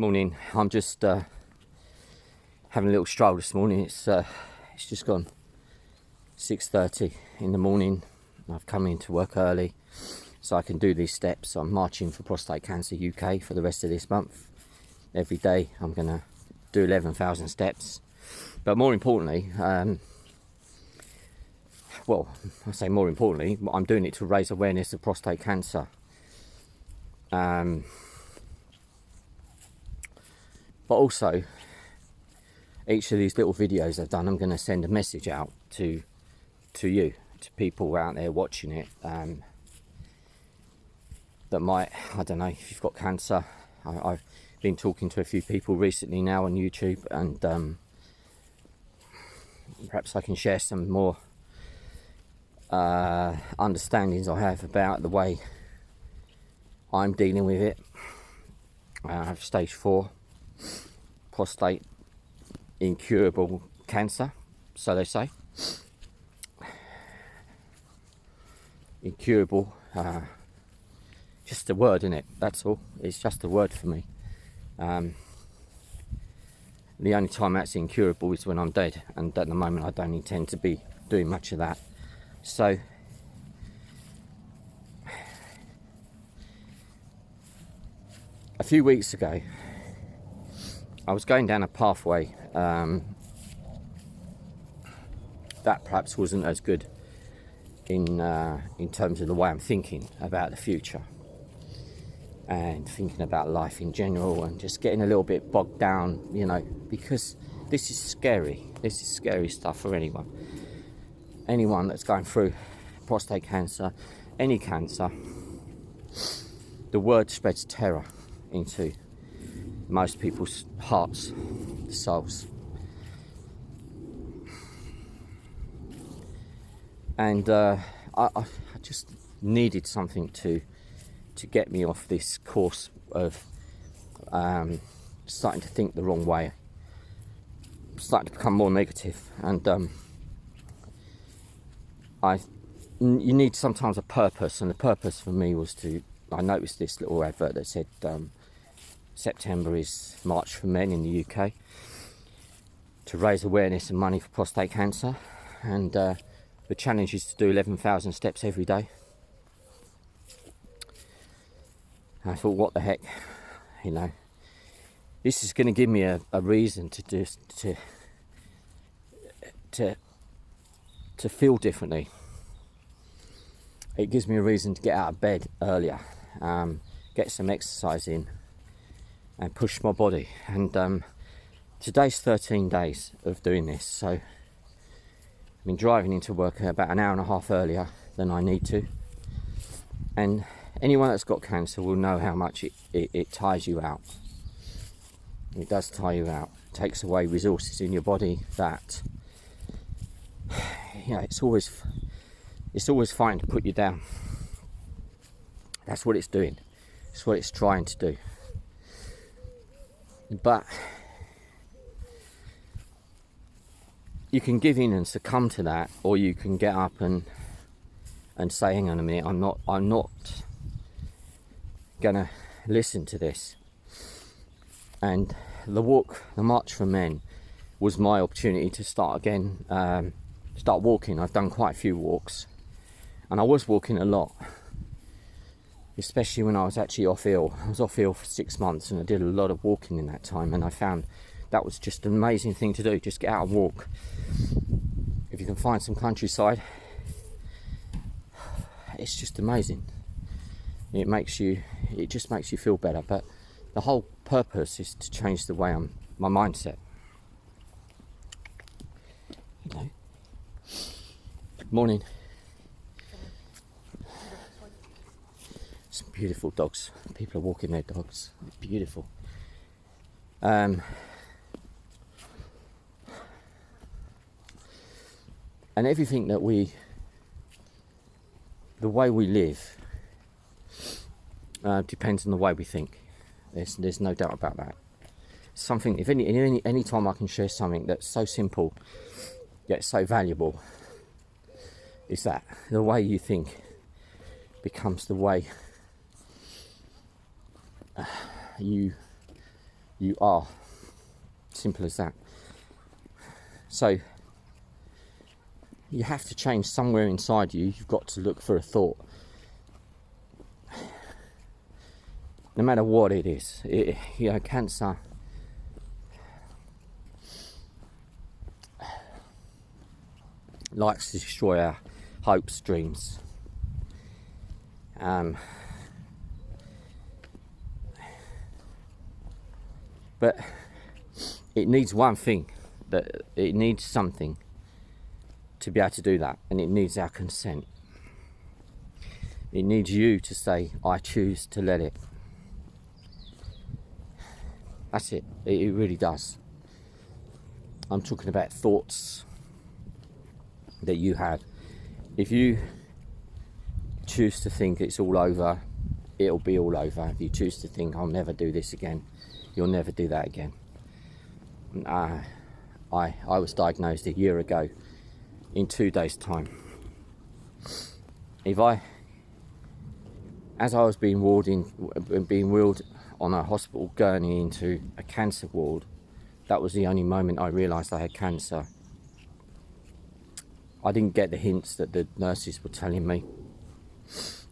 Morning. I'm just having a little stroll this morning. It's just gone 6:30 in the morning. I've come into work early so I can do these steps. I'm marching for Prostate Cancer UK for the rest of this month. Every day I'm going to do 11,000 steps. But more importantly, well, I say more importantly, I'm doing it to raise awareness of prostate cancer. But also, each of these little videos I've done, I'm going to send a message out to you, to people out there watching it, that might, I don't know, if you've got cancer. I've been talking to a few people recently now on YouTube, and perhaps I can share some more understandings I have about the way I'm dealing with it. I have stage 4 prostate incurable cancer, so they say. Incurable, just a word, isn't it? That's all. It's just a word for me. The only time that's incurable is when I'm dead, and at the moment I don't intend to be doing much of that. So a few weeks ago I was going down a pathway that perhaps wasn't as good in terms of the way I'm thinking about the future and thinking about life in general, and just getting a little bit bogged down, you know, because this is scary. This is scary stuff for anyone that's going through prostate cancer, any cancer. The word spreads terror into most people's hearts, souls. And I just needed something to get me off this course of starting to think the wrong way, starting to become more negative. And you need sometimes a purpose, and the purpose for me was I noticed this little advert that said September is March for Men in the UK, to raise awareness and money for prostate cancer, and the challenge is to do 11,000 steps every day. And I thought, what the heck, you know, this is going to give me a reason to feel differently. It gives me a reason to get out of bed earlier, get some exercise in, and push my body. And today's 13 days of doing this, so I've been driving into work about an hour and a half earlier than I need to. And anyone that's got cancer will know how much it tires you out. It does tire you out. It takes away resources in your body that, you know, it's always fine to put you down. That's what it's doing. It's what it's trying to do. But you can give in and succumb to that, or you can get up and say, hang on a minute, I'm not gonna listen to this. And the March for Men was my opportunity to start again, start walking. I've done quite a few walks, and I was walking a lot, especially when I was actually off ill. I was off ill for 6 months, and I did a lot of walking in that time, and I found that was just an amazing thing to do. Just get out and walk. If you can find some countryside, it's just amazing. It just makes you feel better. But the whole purpose is to change the way my mindset. You know. Good morning. Some beautiful dogs. People are walking their dogs. It's beautiful. And everything that the way we live depends on the way we think. There's no doubt about that. Something, if any time I can share something that's so simple yet so valuable, is that the way you think becomes the way you you are. Simple as that. So you have to change somewhere inside you. You've got to look for a thought. No matter what it is, cancer likes to destroy our hopes, dreams. But it needs one thing, that it needs something to be able to do that, and it needs our consent. It needs you to say, I choose to let it. That's it. It really does. I'm talking about thoughts that you have. If you choose to think it's all over, it'll be all over. If you choose to think I'll never do this again, you'll never do that again. I was diagnosed a year ago in 2 days' time. As I was being wheeled on a hospital gurney into a cancer ward, that was the only moment I realised I had cancer. I didn't get the hints that the nurses were telling me.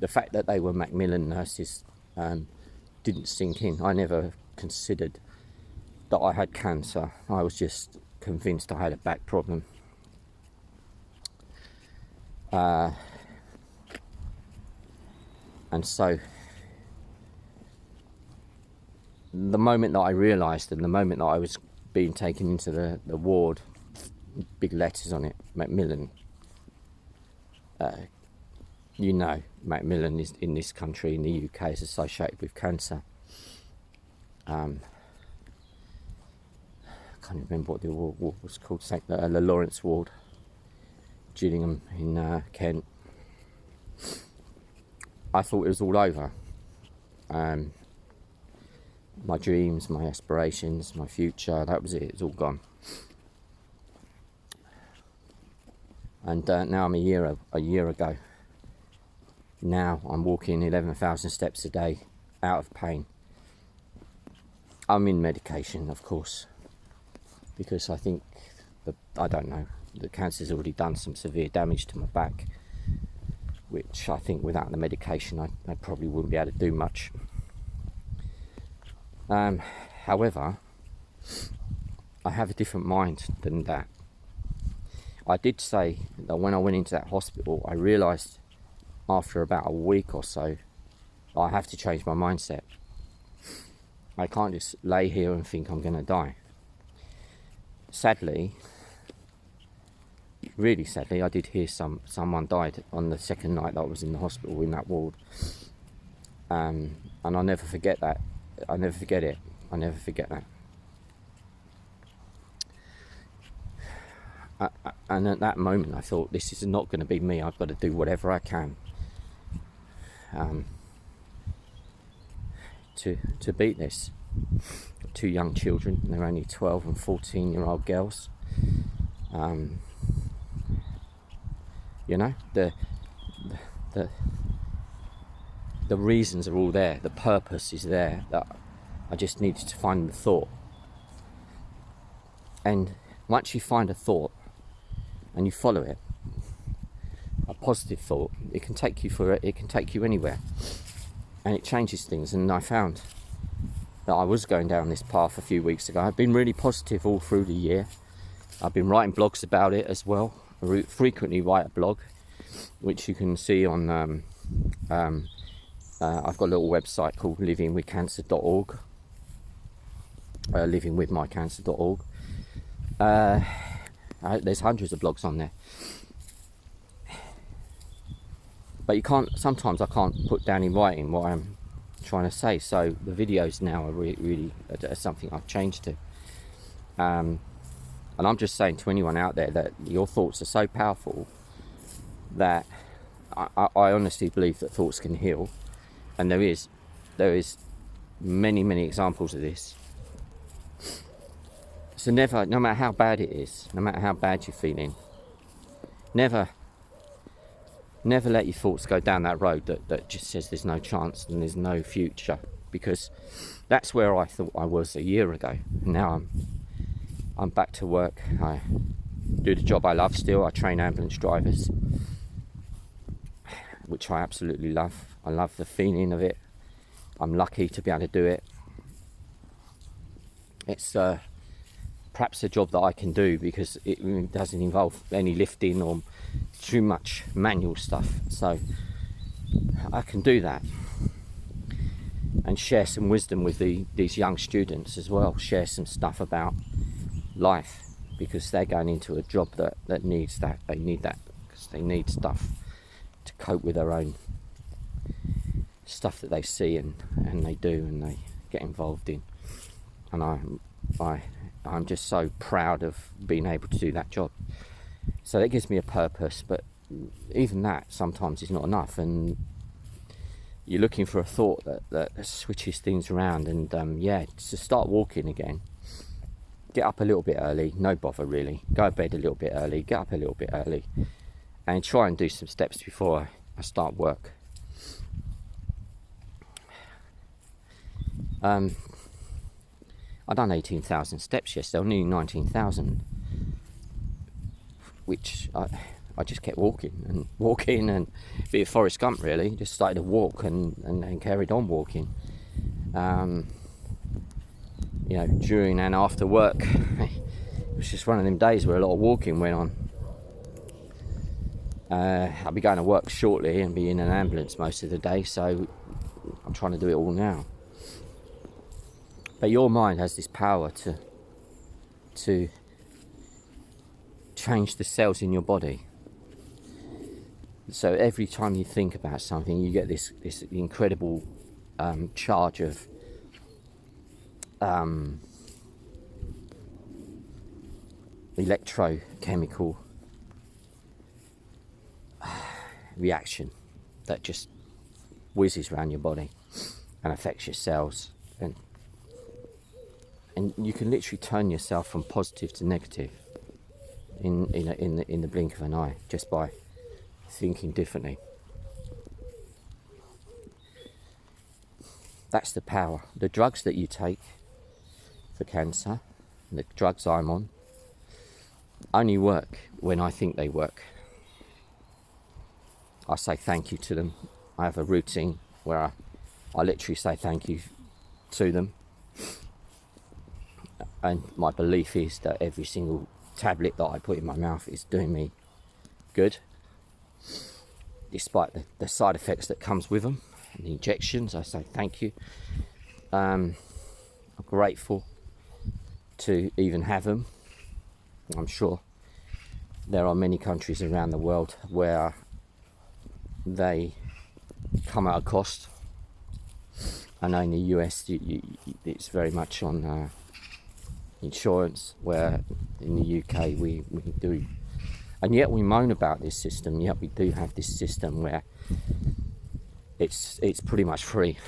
The fact that they were Macmillan nurses didn't sink in. I never considered that I had cancer. I was just convinced I had a back problem. And so the moment that I realised, and the moment that I was being taken into the ward, big letters on it, Macmillan. Macmillan is in this country, in the UK, is associated with cancer. I can't remember what the ward was called, the Lawrence Ward, Gillingham in Kent. I thought it was all over. My dreams, my aspirations, my future, that was it. It's all gone. And now I'm a year ago. Now I'm walking 11,000 steps a day, out of pain. I'm in medication, of course, because I think the cancer's already done some severe damage to my back, which I think without the medication I probably wouldn't be able to do much. However, I have a different mind than that. I did say that when I went into that hospital, I realised after about a week or so, I have to change my mindset. I can't just lay here and think I'm going to die. Sadly, really sadly, I did hear someone died on the second night that I was in the hospital in that ward. And I'll never forget that. I'll never forget it. I'll never forget that. And at that moment I thought, this is not going to be me. I've got to do whatever I can to beat this. Two young children, they're only 12 and 14-year-old girls. The reasons are all there, the purpose is there, that I just needed to find the thought. And once you find a thought and you follow it, a positive thought, it can take you anywhere, and it changes things. And I found that I was going down this path a few weeks ago. I've been really positive all through the year. I've been writing blogs about it as well. I frequently write a blog, which you can see on I've got a little website called livingwithcancer.org, livingwithmycancer.org. There's hundreds of blogs on there, but sometimes I can't put down in writing what I'm trying to say, so the videos now are really something I've changed to. And I'm just saying to anyone out there that your thoughts are so powerful that I honestly believe that thoughts can heal, and there is many examples of this. So no matter how bad it is, no matter how bad you're feeling, never let your thoughts go down that road that just says there's no chance and there's no future, because that's where I thought I was a year ago. Now I'm back to work. I do the job I love still. I train ambulance drivers, which I absolutely love. I love the feeling of it. I'm lucky to be able to do it. It's perhaps a job that I can do because it doesn't involve any lifting or too much manual stuff, so I can do that and share some wisdom with these young students as well, share some stuff about life, because they're going into a job that needs that. They need that because they need stuff to cope with their own stuff that they see and they do and they get involved in. And I'm just so proud of being able to do that job. So that gives me a purpose, but even that sometimes is not enough, and you're looking for a thought that switches things around. And to start walking again. Get up a little bit early, no bother really. Go to bed a little bit early, get up a little bit early, and try and do some steps before I start work. I done 18,000 steps yesterday, nearly 19,000, which I just kept walking and be a Forrest Gump really. Just started to walk and carried on walking. During and after work, it was just one of them days where a lot of walking went on. I'll be going to work shortly and be in an ambulance most of the day, so I'm trying to do it all now. But your mind has this power to change the cells in your body. So every time you think about something, you get this incredible charge of electrochemical reaction that just whizzes around your body and affects your cells, and you can literally turn yourself from positive to negative in the blink of an eye just by thinking differently. That's the power. The drugs that you take for cancer, the drugs I'm on, only work when I think they work. I say thank you to them. I have a routine where I literally say thank you to them. And my belief is that every single tablet that I put in my mouth is doing me good, despite the side effects that comes with them and the injections. I say thank you. I'm grateful to even have them. I'm sure there are many countries around the world where they come at a cost. I know in the US it's very much on insurance, where in the UK we do, and yet we moan about this system, yet we do have this system where it's pretty much free.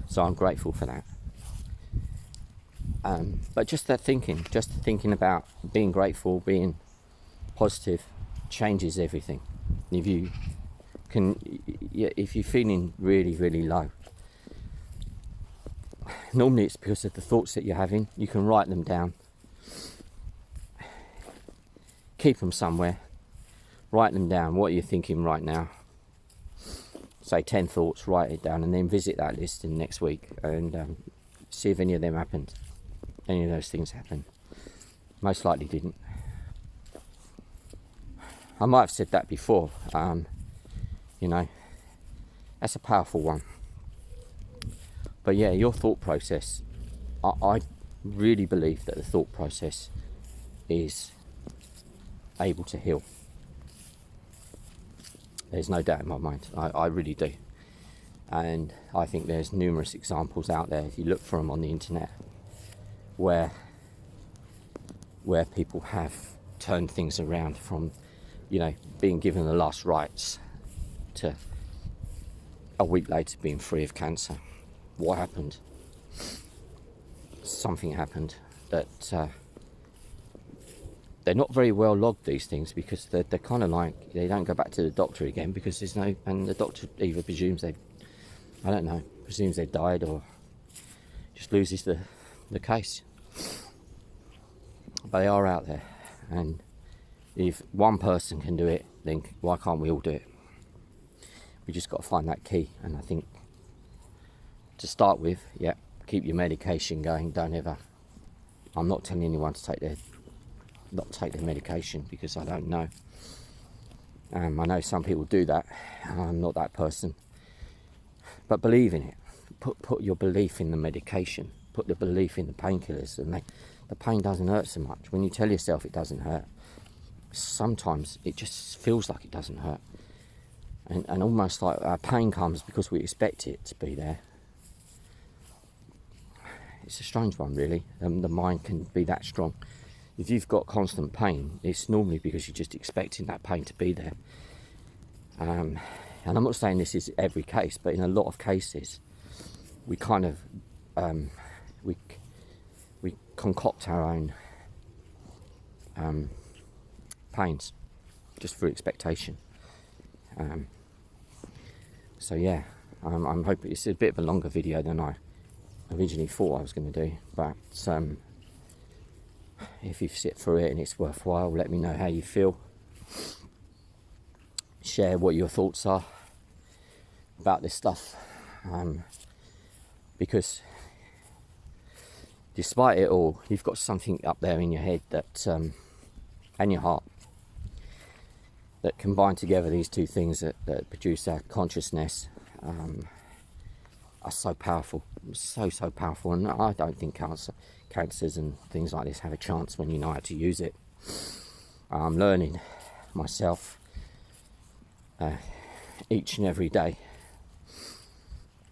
So I'm grateful for that. But just thinking about being grateful, being positive, changes everything. If you're feeling really, really low, normally it's because of the thoughts that you're having. You can write them down, keep them somewhere, write them down. What are you thinking right now? Say 10 thoughts, write it down, and then visit that list in next week and see if any of them happened. Any of those things happened. Most likely didn't. I might have said that before. That's a powerful one. But yeah, your thought process, I really believe that the thought process is able to heal. There's no doubt in my mind. I really do. And I think there's numerous examples out there, if you look for them on the internet, where people have turned things around from, being given the last rites to a week later being free of cancer. What happened? Something happened that they're not very well logged, these things, because they're kind of like, they don't go back to the doctor again because there's no, and the doctor either presumes they've I don't know, presumes they died or just loses the case. But they are out there, and if one person can do it, then why can't we all do it? We just got to find that key. And I think to start with, yeah, keep your medication going. Don't ever, I'm not telling anyone to not take their medication, because I don't know. I know some people do that. I'm not that person. But believe in it. Put your belief in the medication. Put the belief in the painkillers, and the pain doesn't hurt so much. When you tell yourself it doesn't hurt, sometimes it just feels like it doesn't hurt. And almost like our pain comes because we expect it to be there. It's a strange one, really. The mind can be that strong. If you've got constant pain, it's normally because you're just expecting that pain to be there. And I'm not saying this is every case, but in a lot of cases, we kind of we concoct our own pains just through expectation. So yeah, I'm hoping it's a bit of a longer video than I originally thought I was going to do, but if you sit through it and it's worthwhile, let me know how you feel. Share what your thoughts are about this stuff, because despite it all, you've got something up there in your head that and your heart that combine together. These two things that produce our consciousness are so powerful, so powerful. And I don't think cancers and things like this have a chance when you know how to use it. I'm learning myself each and every day.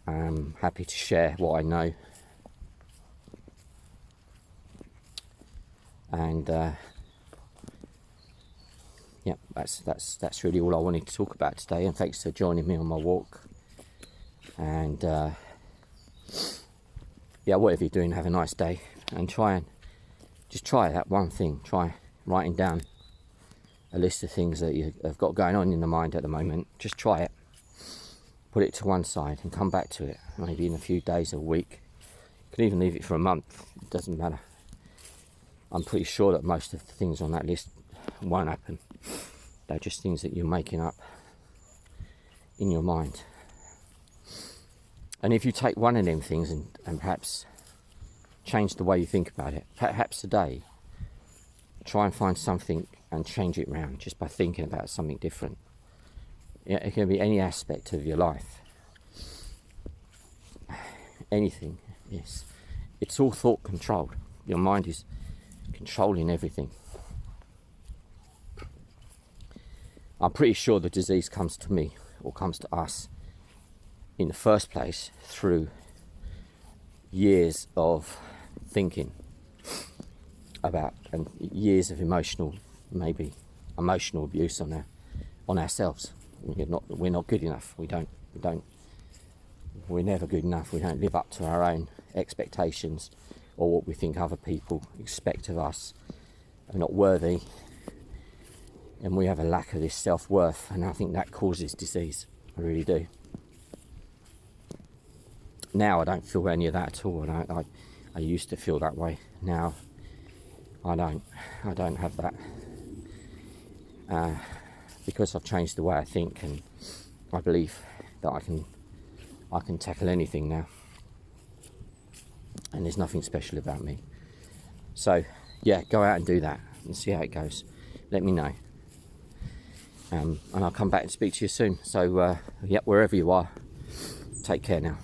I'm happy to share what I know, and yeah, that's really all I wanted to talk about today. And thanks for joining me on my walk. And yeah, whatever you're doing, have a nice day, and try that one thing. Try writing down a list of things that you have got going on in the mind at the moment. Just try it. Put it to one side and come back to it, maybe in a few days or a week. You can even leave it for a month, it doesn't matter. I'm pretty sure that most of the things on that list won't happen. They're just things that you're making up in your mind. And if you take one of them things and perhaps change the way you think about it, perhaps today, try and find something and change it around just by thinking about something different. Yeah, it can be any aspect of your life. Anything, yes. It's all thought controlled. Your mind is controlling everything. I'm pretty sure the disease comes to me, or comes to us, in the first place through years of thinking about, and years of emotional abuse on ourselves. We're not good enough. We're never good enough. We don't live up to our own expectations or what we think other people expect of us. We're not worthy, and we have a lack of this self-worth, and I think that causes disease. I really do. Now I don't feel any of that at all, and I used to feel that way. Now I don't have that, because I've changed the way I think, and I believe that I can tackle anything now, and there's nothing special about me. So yeah, go out and do that and see how it goes. Let me know, and I'll come back and speak to you soon. So yeah, wherever you are, take care now.